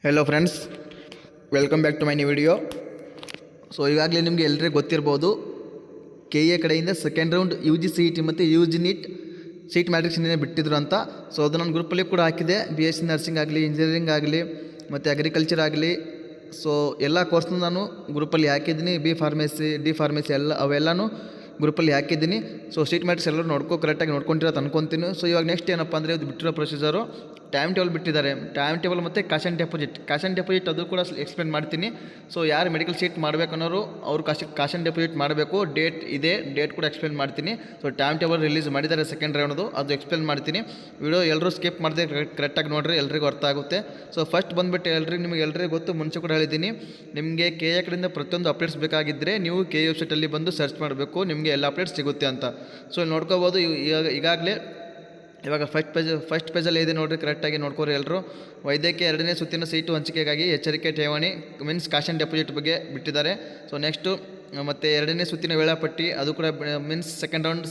Hello friends, welcome back to my new video. So ಈಗಾಗಲೇ ನಿಮಗೆ ಎಲ್ಲರಿಗೂ ಗೊತ್ತಿರ್ಬೋದು, ಕೆ ಎ ಕಡೆಯಿಂದ ಸೆಕೆಂಡ್ ರೌಂಡ್ UG CET ಮತ್ತು UG NEET ಸೀಟ್ ಮ್ಯಾಟ್ರಿಕ್ಸ್ ಇನ್ನೇ ಬಿಟ್ಟಿದ್ರು ಅಂತ. ಸೊ ಅದು ನನ್ನ ಗ್ರೂಪಲ್ಲಿ ಕೂಡ ಹಾಕಿದೆ. BSc ನರ್ಸಿಂಗ್ ಆಗಲಿ, ಇಂಜಿನಿಯರಿಂಗ್ ಆಗಲಿ ಮತ್ತು ಅಗ್ರಿಕಲ್ಚರ್ ಆಗಲಿ, ಸೊ ಎಲ್ಲ ಕೋರ್ಸ್ನ ನಾನು ಗ್ರೂಪಲ್ಲಿ ಹಾಕಿದ್ದೀನಿ. B.Pharmacy, D.Pharmacy ಎಲ್ಲ ಅವೆಲ್ಲನೂ ಗ್ರೂಪಲ್ಲಿ ಹಾಕಿದ್ದೀನಿ. ಸೊ ಸೀಟ್ ಮ್ಯಾಟ್ರಿಕ್ಸ್ ಎಲ್ಲರೂ ಕರೆಕ್ಟಾಗಿ ನೋಡ್ಕೊಂತಿರೋದು ಅನ್ಕೊತೀನಿ. ಸೊ ಇವಾಗ ನೆಕ್ಸ್ಟ್ ಏನಪ್ಪ ಅಂದರೆ ಇದು ಬಿಟ್ಟಿರೋ ಪ್ರೊಸೀಜರು ಟೈಮ್ ಟೇಬಲ್ ಬಿಟ್ಟಿದ್ದಾರೆ. ಟೈಮ್ ಟೇಬಲ್ ಮತ್ತು ಕ್ಯಾಶ್ ಆ್ಯಂಡ್ ಡೆಪಾಸಿಟ್ ಅದು ಕೂಡ ಎಕ್ಸ್ಪ್ಲೇನ್ ಮಾಡ್ತೀನಿ. ಸೊ ಯಾರು ಮೆಡಿಕಲ್ ಸೀಟ್ ಮಾಡಬೇಕನ್ನೋರು ಅವರು ಕ್ಯಾಶ್ ಆ್ಯಂಡ್ ಡೆಪಾಸಿಟ್ ಮಾಡಬೇಕು. ಡೇಟ್ ಕೂಡ ಎಕ್ಸ್ಪ್ಲೇನ್ ಮಾಡ್ತೀನಿ. ಸೊ ಟೈಮ್ ಟೇಬಲ್ ರಿಲೀಸ್ ಮಾಡಿದ್ದಾರೆ ಸೆಕೆಂಡ್ ರೌಂಡ್ದು, ಅದು ಎಕ್ಸ್ಪ್ಲೇನ್ ಮಾಡ್ತೀನಿ. ವಿಡಿಯೋ ಎಲ್ಲರೂ ಸ್ಕಿಪ್ ಮಾಡಿದೆ ಕರೆಕ್ಟಾಗಿ ನೋಡಿರಿ, ಎಲ್ರಿಗೂ ಅರ್ಥ ಆಗುತ್ತೆ. ಸೊ ಫಸ್ಟ್ ಬಂದುಬಿಟ್ಟು ನಿಮಗೆ ಗೊತ್ತು, ಮುಂಚೆ ಕೂಡ ಹೇಳಿದ್ದೀನಿ, ನಿಮಗೆ ಕೆ ಎ ಕಡೆಯಿಂದ ಪ್ರತಿಯೊಂದು ಅಪ್ಡೇಟ್ಸ್ ಬೇಕಾಗಿದ್ದರೆ ನೀವು ಕೆ ಎ ವೆಬ್ಸೈಟಲ್ಲಿ ಬಂದು ಸರ್ಚ್ ಮಾಡಬೇಕು, ನಿಮಗೆ ಎಲ್ಲ ಅಪ್ಡೇಟ್ಸ್ ಸಿಗುತ್ತೆ ಅಂತ. ಸೊ ಇಲ್ಲಿ ನೋಡ್ಕೋಬೋದು. ಈಗಾಗಲೇ ಇವಾಗ ಫಸ್ಟ್ ಪೇಜಲ್ಲಿ ಇದೆ ನೋಡಿರಿ, ಕರೆಕ್ಟಾಗಿ ನೋಡ್ಕೋರಿ ಎಲ್ಲರೂ. ವೈದ್ಯಕೀಯ 2ನೇ ಸುತ್ತಿನ ಸೀಟು ಹಂಚಿಕೆಗಾಗಿ ಎಚ್ಚರಿಕೆ ಠೇವಣಿ ಮೀನ್ಸ್ ಕ್ಯಾಶ್ ಆ್ಯಂಡ್ ಡೆಪಾಸಿಟ್ ಬಗ್ಗೆ ಬಿಟ್ಟಿದ್ದಾರೆ. ಸೊ ನೆಕ್ಸ್ಟು ಮತ್ತು 2ನೇ ಸುತ್ತಿನ ವೇಳಾಪಟ್ಟಿ ಅದು ಕೂಡ means second round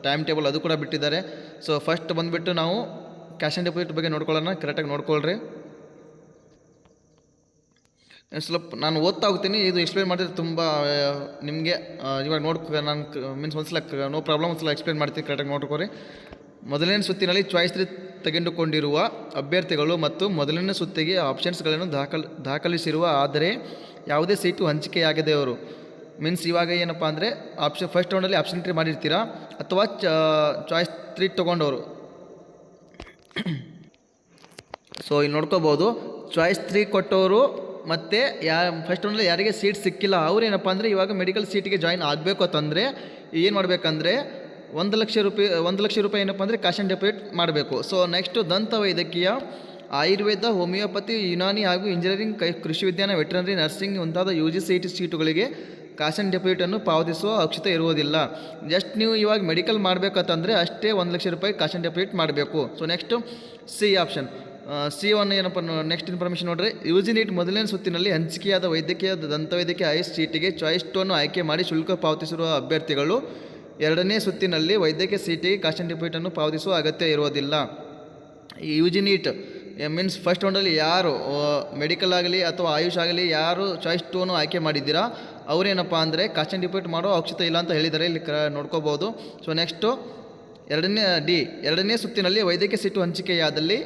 time table ಅದು ಕೂಡ ಬಿಟ್ಟಿದ್ದಾರೆ. ಸೊ ಫಸ್ಟ್ ಬಂದುಬಿಟ್ಟು ನಾವು ಕ್ಯಾಶ್ ಆ್ಯಂಡ್ ಡೆಪಾಸಿಟ್ ಬಗ್ಗೆ ನೋಡ್ಕೊಳ್ಳೋಣ, ಕರೆಕ್ಟಾಗಿ ನೋಡ್ಕೊಳ್ರಿ. ಸ್ವಲ್ಪ ನಾನು ಓದ್ತಾ ಹೋಗ್ತೀನಿ, ಇದು ಎಕ್ಸ್ಪ್ಲೇನ್ ಮಾಡಿದ್ರೆ ತುಂಬ ನಿಮಗೆ ಇವಾಗ ನಾನು ಮೀನ್ಸ್ ಒಂದ್ಸಲ ನೋ ಪ್ರಾಬ್ಲಮ್, ಒಂದ್ಸಲ ಎಕ್ಸ್ಪ್ಲೇನ್ ಮಾಡ್ತೀನಿ, ಕರೆಕ್ಟಾಗಿ ನೋಡ್ಕೊರಿ. ಮೊದಲನೇ ಸುತ್ತಿನಲ್ಲಿ ಚಾಯ್ಸ್ 3 ತೆಗೆದುಕೊಂಡಿರುವ ಅಭ್ಯರ್ಥಿಗಳು ಮತ್ತು ಮೊದಲನೇ ಸುತ್ತಿಗೆ ಆಪ್ಷನ್ಸ್ಗಳನ್ನು ದಾಖಲಿಸಿರುವ ಆದರೆ ಯಾವುದೇ ಸೀಟು ಹಂಚಿಕೆಯಾಗದೆಯವರು ಮೀನ್ಸ್ ಇವಾಗ ಏನಪ್ಪ ಅಂದರೆ ಫಸ್ಟ್ ರೌಂಡಲ್ಲಿ ಆಪ್ಷನ್ 3 ಮಾಡಿರ್ತೀರಾ ಅಥವಾ ಚಾಯ್ಸ್ 3 ತೊಗೊಂಡವರು. ಸೊ ಇಲ್ಲಿ ನೋಡ್ಕೋಬೋದು, ಚಾಯ್ಸ್ 3 ಕೊಟ್ಟವರು ಮತ್ತು ಫಸ್ಟ್ ರೌಂಡಲ್ಲಿ ಯಾರಿಗೆ ಸೀಟ್ ಸಿಕ್ಕಿಲ್ಲ ಅವ್ರೇನಪ್ಪ ಅಂದರೆ ಇವಾಗ ಮೆಡಿಕಲ್ ಸೀಟಿಗೆ ಜಾಯಿನ್ ಆಗಬೇಕು ಅಂತಂದರೆ ಏನು ಮಾಡಬೇಕಂದ್ರೆ 1 ಲಕ್ಷ ರೂಪಾಯಿ ಏನಪ್ಪ ಅಂದರೆ ಕ್ಯಾಶ್ ಆ್ಯಂಡ್ ಡೆಪಾಸಿಟ್ ಮಾಡಬೇಕು. ಸೊ ನೆಕ್ಸ್ಟು ದಂತ ವೈದ್ಯಕೀಯ, ಆಯುರ್ವೇದ, ಹೋಮಿಯೋಪತಿ, ಯುನಾನಿ ಹಾಗೂ ಇಂಜಿನಿಯರಿಂಗ್, ಕೃಷಿ ವಿಜ್ಞಾನ, ವೆಟರ್ನರಿ, ನರ್ಸಿಂಗ್ ಮುಂತಾದ UG CET ಸೀಟುಗಳಿಗೆ ಕ್ಯಾಶ್ ಆ್ಯಂಡ್ ಡೆಪಾಸಿಟನ್ನು ಪಾವತಿಸುವ ಅವಶ್ಯಕತೆ ಇರುವುದಿಲ್ಲ. ಜಸ್ಟ್ ನೀವು ಇವಾಗ ಮೆಡಿಕಲ್ ಮಾಡಬೇಕಂತಂದರೆ ಅಷ್ಟೇ 1 ಲಕ್ಷ ರೂಪಾಯಿ ಕ್ಯಾಶ್ ಆ್ಯಂಡ್ ಡೆಪಾಸಿಟ್ ಮಾಡಬೇಕು. So next C option, C1 ಏನಪ್ಪ ನೆಕ್ಸ್ಟ್ ಇನ್ಫಾರ್ಮೇಷನ್ ನೋಡಿರಿ. UG NEET ಮೊದಲನೇ ಸುತ್ತಿನಲ್ಲಿ ಹಂಚಿಕೆಯಾದ ವೈದ್ಯಕೀಯ, ದಂತವೈದ್ಯಕೀಯ, ಆಯುಷ್ ಸೀಟಿಗೆ ಚಾಯ್ಸ್ 2 ಅನ್ನು ಆಯ್ಕೆ ಮಾಡಿ ಶುಲ್ಕ ಪಾವತಿಸಿರುವ ಅಭ್ಯರ್ಥಿಗಳು 2ನೇ ಸುತ್ತಿನಲ್ಲಿ ವೈದ್ಯಕೀಯ ಸೀಟಿಗೆ ಕ್ಯಾಶ್ ಆ್ಯಂಡ್ ಡೆಪಾಸಿಟನ್ನು ಪಾವತಿಸುವ ಅಗತ್ಯ ಇರುವುದಿಲ್ಲ. ಈ UG NEET ಮೀನ್ಸ್ ಫಸ್ಟ್ ರೌಂಡಲ್ಲಿ ಯಾರು ಮೆಡಿಕಲ್ ಆಗಲಿ ಅಥವಾ ಆಯುಷ್ ಆಗಲಿ ಯಾರು ಚಾಯ್ಸ್ 2 ಆಯ್ಕೆ ಮಾಡಿದ್ದೀರಾ ಅವರೇನಪ್ಪ ಅಂದರೆ ಕ್ಯಾಶ್ ಆ್ಯಂಡ್ ಡೆಪಾಸಿಟ್ ಮಾಡೋ ಅವಶ್ಯಕತೆ ಇಲ್ಲ ಅಂತ ಹೇಳಿದ್ದಾರೆ, ಇಲ್ಲಿ ನೋಡ್ಕೋಬೋದು. ಸೊ ನೆಕ್ಸ್ಟು 2ನೇ ಸುತ್ತಿನಲ್ಲಿ ವೈದ್ಯಕೀಯ ಸೀಟು ಹಂಚಿಕೆಯಾದಲ್ಲಿ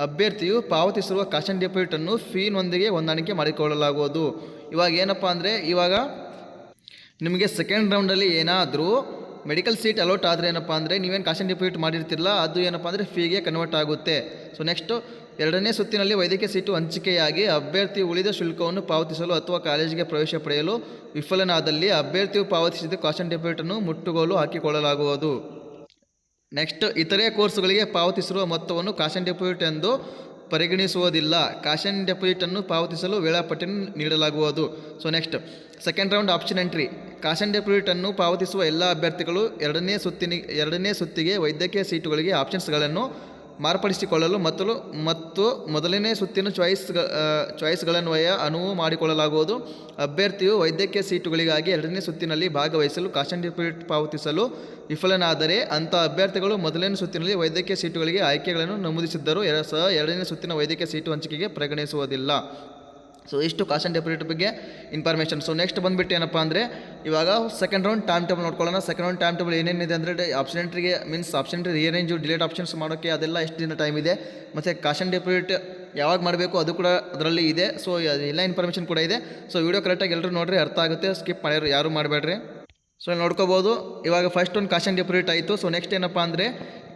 ಅಭ್ಯರ್ಥಿಯು ಪಾವತಿಸಿರುವ ಕ್ಯಾಶ್ ಆ್ಯಂಡ್ ಡೆಪಾಸಿಟನ್ನು ಫೀನೊಂದಿಗೆ ಹೊಂದಾಣಿಕೆ ಮಾಡಿಕೊಳ್ಳಲಾಗುವುದು. ಇವಾಗ ಏನಪ್ಪ ಅಂದರೆ ಇವಾಗ ನಿಮಗೆ ಸೆಕೆಂಡ್ ರೌಂಡಲ್ಲಿ ಏನಾದರೂ ಮೆಡಿಕಲ್ ಸೀಟ್ ಅಲೋಟ್ ಆದರೆ ಏನಪ್ಪ ಅಂದರೆ ನೀವೇನು ಕ್ಯಾಶ್ ಆ್ಯಂಡ್ ಡೆಪಾಸಿಟ್ ಮಾಡಿರ್ತಿರಲ್ಲ ಅದು ಏನಪ್ಪ ಅಂದರೆ ಫೀಗೆ ಕನ್ವರ್ಟ್ ಆಗುತ್ತೆ. ಸೊ ನೆಕ್ಸ್ಟು 2ನೇ ಸುತ್ತಿನಲ್ಲಿ ವೈದ್ಯಕೀಯ ಸೀಟು ಹಂಚಿಕೆಯಾಗಿ ಅಭ್ಯರ್ಥಿ ಉಳಿದ ಶುಲ್ಕವನ್ನು ಪಾವತಿಸಲು ಅಥವಾ ಕಾಲೇಜಿಗೆ ಪ್ರವೇಶ ಪಡೆಯಲು ವಿಫಲನಾದಲ್ಲಿ ಅಭ್ಯರ್ಥಿಯು ಪಾವತಿಸಿದ ಕ್ಯಾಶ್ ಆ್ಯಂಡ್ ಡೆಪಾಸಿಟನ್ನು ಮುಟ್ಟುಗೋಲು ಹಾಕಿಕೊಳ್ಳಲಾಗುವುದು. ನೆಕ್ಸ್ಟ್ ಇತರೆ ಕೋರ್ಸ್ಗಳಿಗೆ ಪಾವತಿಸಿರುವ ಮೊತ್ತವನ್ನು ಕ್ಯಾಶ್ ಆ್ಯಂಡ್ ಡೆಪಾಸಿಟ್ ಎಂದು ಪರಿಗಣಿಸುವುದಿಲ್ಲ. ಕ್ಯಾಶ್ ಆ್ಯಂಡ್ ಡೆಪಾಸಿಟನ್ನು ಪಾವತಿಸಲು ವೇಳಾಪಟ್ಟಿಯನ್ನು ನೀಡಲಾಗುವುದು. So next second round option entry, cash and ಡೆಪಾಸಿಟನ್ನು ಪಾವತಿಸುವ ಎಲ್ಲ ಅಭ್ಯರ್ಥಿಗಳು 2ನೇ ಸುತ್ತಿಗೆ ವೈದ್ಯಕೀಯ ಸೀಟುಗಳಿಗೆ ಆಪ್ಷನ್ಸ್ಗಳನ್ನು ಮಾರ್ಪಡಿಸಿಕೊಳ್ಳಲು ಮತ್ತು ಮೊದಲನೇ ಸುತ್ತಿನ ಚಾಯ್ಸ್ಗಳನ್ವಯ ಅನುವು ಮಾಡಿಕೊಳ್ಳಲಾಗುವುದು. ಅಭ್ಯರ್ಥಿಯು ವೈದ್ಯಕೀಯ ಸೀಟುಗಳಿಗಾಗಿ 2ನೇ ಸುತ್ತಿನಲ್ಲಿ ಭಾಗವಹಿಸಲು ಕ್ಯಾಶ್ ಆ್ಯಂಡ್ ಡೆಪಾಸಿಟ್ ಪಾವತಿಸಲು ವಿಫಲನಾದರೆ ಅಂಥ ಅಭ್ಯರ್ಥಿಗಳು ಮೊದಲನೇ ಸುತ್ತಿನಲ್ಲಿ ವೈದ್ಯಕೀಯ ಸೀಟುಗಳಿಗೆ ಆಯ್ಕೆಗಳನ್ನು ನಮೂದಿಸಿದ್ದರೂ 2ನೇ ಸುತ್ತಿನ ವೈದ್ಯಕೀಯ ಸೀಟು ಹಂಚಿಕೆಗೆ ಪರಿಗಣಿಸುವುದಿಲ್ಲ. ಸೊ ಇಷ್ಟು ಕ್ಯಾಶ್ ಆ್ಯಂಡ್ ಡೆಪಾಸಿಟ್ ಬಗ್ಗೆ ಇನ್ಫಾರ್ಮೇಷನ್. ಸೊ ನೆಕ್ಸ್ಟ್ ಬಂದುಬಿಟ್ಟು ಏನಪ್ಪ ಅಂದರೆ ಇವಾಗ ಸೆಕೆಂಡ್ ರೌಂಡ್ ಟೈಮ್ ಟೇಬಲ್ ನೋಡ್ಕೊಳ್ಳೋಣ. ಸೆಕೆಂಡ್ ರೌಂಡ್ ಟೈಮ್ ಟೇಬಲ್ ಏನೇನಿದೆ ಅಂದರೆ ಆಪ್ಷನ್ ಎಂಟ್ರಿಗೆ means option entry rearrange delete options ಮಾಡೋಕ್ಕೆ ಅದೆಲ್ಲ ಎಷ್ಟು ದಿನ ಟೈಮ್ ಇದೆ, ಮತ್ತು ಕ್ಯಾಶ್ ಆ್ಯಂಡ್ ಡೆಪಾಸಿಟ್ ಯಾವಾಗ ಮಾಡಬೇಕು ಅದು ಕೂಡ ಅದರಲ್ಲಿ ಇದೆ. ಸೊ ಎಲ್ಲ ಇನ್ಫಾರ್ಮೇಷನ್ ಕೂಡ ಇದೆ. ಸೊ ವಿಡಿಯೋ ಕರೆಕ್ಟಾಗಿ ಎಲ್ಲರೂ ನೋಡಿರಿ, ಅರ್ಥ ಆಗುತ್ತೆ, ಸ್ಕಿಪ್ ಮಾಡ್ಯಾರು ಯಾರು ಮಾಡಬೇಡ್ರಿ. ಸೊ ನೋಡ್ಕೋಬೋದು, ಇವಾಗ ಫಸ್ಟ್ ಒಂದು ಕ್ಯಾಶ್ ಆ್ಯಂಡ್ ಡೆಪಾಸಿಟ್ ಆಯಿತು. ಸೊ ನೆಕ್ಸ್ಟ್ ಏನಪ್ಪ ಅಂದರೆ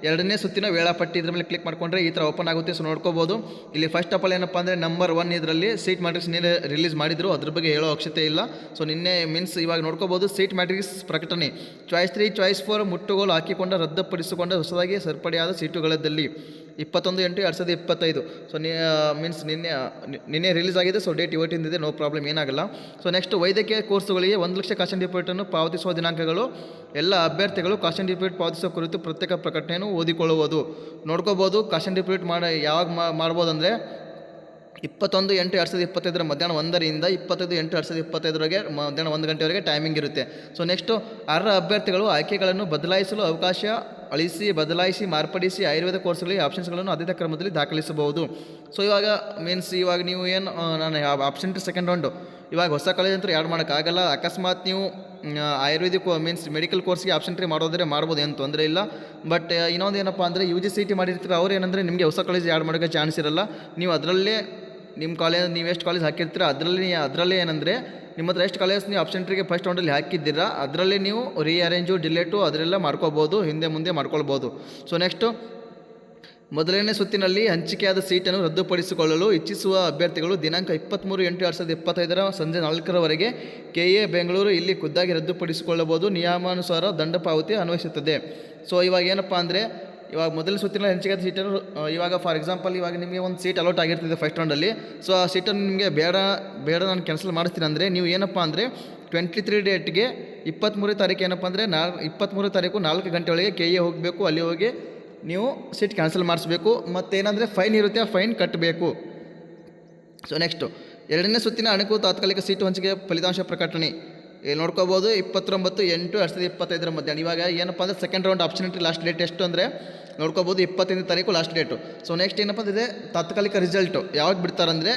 2ನೇ ಸುತ್ತಿನ ವೇಳಾಪಟ್ಟಿ, ಇದ್ರ ಮೇಲೆ ಕ್ಲಿಕ್ ಮಾಡಿಕೊಂಡ್ರೆ ಈ ಥರ ಓಪನ್ ಆಗುತ್ತೆ. ಸೊ ನೋಡ್ಕೋಬೋದು, ಇಲ್ಲಿ ಫಸ್ಟ್ ಆಫ್ ಆಲ್ ಏನಪ್ಪ ಅಂದರೆ ನಂಬರ್ 1 ಇದರಲ್ಲಿ ಸೀಟ್ ಮ್ಯಾಟ್ರಿಕ್ಸ್ ರಿಲೀಸ್ ಮಾಡಿದ್ರು, ಅದ್ರ ಬಗ್ಗೆ ಹೇಳೋ ಅವಶ್ಯಕತೆ ಇಲ್ಲ. ಸೊ ನಿನ್ನೆ ಮೀನ್ಸ್ ಇವಾಗ ನೋಡ್ಕೋಬೋದು, ಸೀಟ್ ಮ್ಯಾಟ್ರಿಕ್ಸ್ ಪ್ರಕಟಣೆ ಚಾಯ್ಸ್ 3 ಚಾಯ್ಸ್ 4 ಮುಟ್ಟುಗೋಲು ಹಾಕಿಕೊಂಡ ರದ್ದುಪಡಿಸಿಕೊಂಡ ಹೊಸದಾಗಿ ಸೇರ್ಪಡೆಯಾದ ಸೀಟುಗಳಲ್ಲಿ 21/8/2025. ಸೊ ಮೀನ್ಸ್ ನಿನ್ನೆ ರಿಲೀಸ್ ಆಗಿದೆ. ಸೊ ಡೇಟ್ ಇವತ್ತಿಂದಿದೆ, ನೋ ಪ್ರಾಬ್ಲಮ್, ಏನಾಗಲ್ಲ. ಸೊ ನೆಕ್ಸ್ಟ್ ವೈದ್ಯಕೀಯ ಕೋರ್ಸುಗಳಿಗೆ 1 ಲಕ್ಷ ಕ್ಯಾಶ್ ಆ್ಯಂಡ್ ಡೆಪಾಸಿಟನ್ನು ಪಾವತಿಸುವ ದಿನಾಂಕಗಳು, ಎಲ್ಲ ಅಭ್ಯರ್ಥಿಗಳು ಕ್ಯಾಶ್ ಆ್ಯಂಡ್ ಡೆಪಾಸಿಟ್ ಪಾವತಿಸುವ ಕುರಿತು ಪ್ರತ್ಯೇಕ ಪ್ರಕಟಣೆಯನ್ನು ಓದಿಕೊಳ್ಳುವುದು. ನೋಡ್ಕೋಬೋದು, ಕ್ಯಾಶ್ ಆ್ಯಂಡ್ ಡೆಪಾಸಿಟ್ ಯಾವಾಗ ಮಾಡ್ಬೋದು ಅಂದರೆ 21/8/2025 ಮಧ್ಯಾಹ್ನ 1ರಿಂದ 25/8/2025 ಮಧ್ಯಾಹ್ನ 1 ಗಂಟೆವರೆಗೆ ಟೈಮಿಂಗ್ ಇರುತ್ತೆ. ಸೊ ನೆಕ್ಸ್ಟು ಅರ್ಹ ಅಭ್ಯರ್ಥಿಗಳು ಆಯ್ಕೆಗಳನ್ನು ಬದಲಾಯಿಸಲು ಅವಕಾಶ ಅಳಿಸಿ ಬದಲಾಯಿಸಿ ಮಾರ್ಪಡಿಸಿ ಆಯುರ್ವೇದ ಕೋರ್ಸ್ಗಳಿಗೆ ಆಪ್ಷನ್ಸ್ಗಳನ್ನು ಆದ್ಯತೆ ಕ್ರಮದಲ್ಲಿ ದಾಖಲಿಸಬಹುದು. ಸೊ ಇವಾಗ ಮೀನ್ಸ್ ಇವಾಗ ನೀವು ಏನು ನಾನು ಆಪ್ಷನ್ ಸೆಕೆಂಡ್ ರೌಂಡು ಇವಾಗ ಹೊಸ ಕಾಲೇಜ್ ಅಂತೂ ಆ್ಯಡ್ ಮಾಡೋಕ್ಕಾಗಲ್ಲ. ಅಕಸ್ಮಾತ್ ನೀವು ಆಯುರ್ವೇದಿಕ್ ಮೀನ್ಸ್ ಮೆಡಿಕಲ್ ಕೋರ್ಸ್ಗೆ ಆಪ್ಷನ್ ಟ್ರೀ ಮಾಡೋದ್ರೆ ಮಾಡ್ಬೋದು, ಏನು ತೊಂದರೆ ಇಲ್ಲ. ಬಟ್ ಇನ್ನೊಂದು ಏನಪ್ಪ ಅಂದರೆ UGCET ಮಾಡಿರ್ತೀರ ಅವ್ರು ಏನಂದರೆ ನಿಮಗೆ ಹೊಸ ಕಾಲೇಜ್ ಆ್ಯಡ್ ಮಾಡೋಕ್ಕೆ ಚಾನ್ಸ್ ಇರಲ್ಲ. ನೀವು ಅದರಲ್ಲೇ ನಿಮ್ಮ ಕಾಲೇಜ್ ನೀವು ಎಷ್ಟು ಕಾಲೇಜ್ ಹಾಕಿರ್ತೀರ ಅದರಲ್ಲೇ ಏನಂದರೆ ನಿಮ್ಮ ಹತ್ರ ಎಷ್ಟು ಕಾಲೇಜ್ ನೀವು ಆಪ್ಷನ್ ಟ್ರೀಗೆ ಫಸ್ಟ್ ರೌಂಡಲ್ಲಿ ಹಾಕಿದ್ದೀರಾ ಅದರಲ್ಲೇ ನೀವು ರೀಅರೇಂಜು ಡಿಲೇಟು ಅದರೆಲ್ಲ ಮಾಡ್ಕೋಬೋದು, ಹಿಂದೆ ಮುಂದೆ ಮಾಡ್ಕೊಳ್ಬೋದು. ಸೊ ನೆಕ್ಸ್ಟು ಮೊದಲನೇ ಸುತ್ತಿನಲ್ಲಿ ಹಂಚಿಕೆಯಾದ ಸೀಟನ್ನು ರದ್ದುಪಡಿಸಿಕೊಳ್ಳಲು ಇಚ್ಛಿಸುವ ಅಭ್ಯರ್ಥಿಗಳು ದಿನಾಂಕ 23/8/2025 ಸಂಜೆ 4ರವರೆಗೆ KA ಬೆಂಗಳೂರು ಇಲ್ಲಿ ಖುದ್ದಾಗಿ ರದ್ದುಪಡಿಸಿಕೊಳ್ಳಬಹುದು. ನಿಯಮಾನುಸಾರ ದಂಡ ಪಾವತಿ ಅನ್ವಯಿಸುತ್ತದೆ. ಸೊ ಇವಾಗ ಏನಪ್ಪ ಅಂದರೆ ಇವಾಗ ಮೊದಲ ಸುತ್ತಿನಲ್ಲಿ ಹಂಚಿಕೆಯಾದ ಸೀಟನ್ನು ಇವಾಗ ಫಾರ್ ಎಕ್ಸಾಂಪಲ್ ಇವಾಗ ನಿಮಗೆ ಒಂದು ಸೀಟ್ ಅಲೌಟ್ ಆಗಿರ್ತದೆ ಫಸ್ಟ್ ರೌಂಡಲ್ಲಿ. ಸೊ ಆ ಸೀಟನ್ನು ನಿಮಗೆ ಬೇಡ ನಾನು ಕ್ಯಾನ್ಸಲ್ ಮಾಡಿಸ್ತೀನಿ ಅಂದರೆ ನೀವು ಏನಪ್ಪ ಅಂದರೆ 23 ಡೇಟ್ಗೆ 23 ತಾರೀಕು ಏನಪ್ಪ ಅಂದರೆ 23 ತಾರೀಕು 4 ಗಂಟೆ ಒಳಗೆ KA ಹೋಗಬೇಕು. ಅಲ್ಲಿ ಹೋಗಿ ನೀವು ಸೀಟ್ ಕ್ಯಾನ್ಸಲ್ ಮಾಡಿಸ್ಬೇಕು. ಮತ್ತೇನಂದರೆ ಫೈನ್ ಇರುತ್ತೆ, ಆ ಫೈನ್ ಕಟ್ಟಬೇಕು. ಸೊ ನೆಕ್ಸ್ಟು ಎರಡನೇ ಸುತ್ತಿನ ಅಣಕು ತಾತ್ಕಾಲಿಕ ಸೀಟು ಹಂಚಿಕೆ ಫಲಿತಾಂಶ ಪ್ರಕಟಣೆ ಇಲ್ಲಿ ನೋಡ್ಕೋಬೋದು 29/8/2025 ಮಧ್ಯಾಹ್ನ. ಇವಾಗ ಏನಪ್ಪ ಅಂದರೆ ಸೆಕೆಂಡ್ ರೌಂಡ್ ಆಪ್ಷನಿಟಿ ಲಾಸ್ಟ್ ಡೇಟ್ ಎಷ್ಟು ಅಂದರೆ ನೋಡ್ಕೋಬೋದು 25ನೇ ತಾರೀಕು ಲಾಸ್ಟ್ ಡೇಟು. ಸೊ ನೆಕ್ಸ್ಟ್ ಏನಪ್ಪ ಅಂದರೆ ತಾತ್ಕಾಲಿಕ ರಿಸಲ್ಟು ಯಾವಾಗ ಬಿಡ್ತಾರಂದರೆ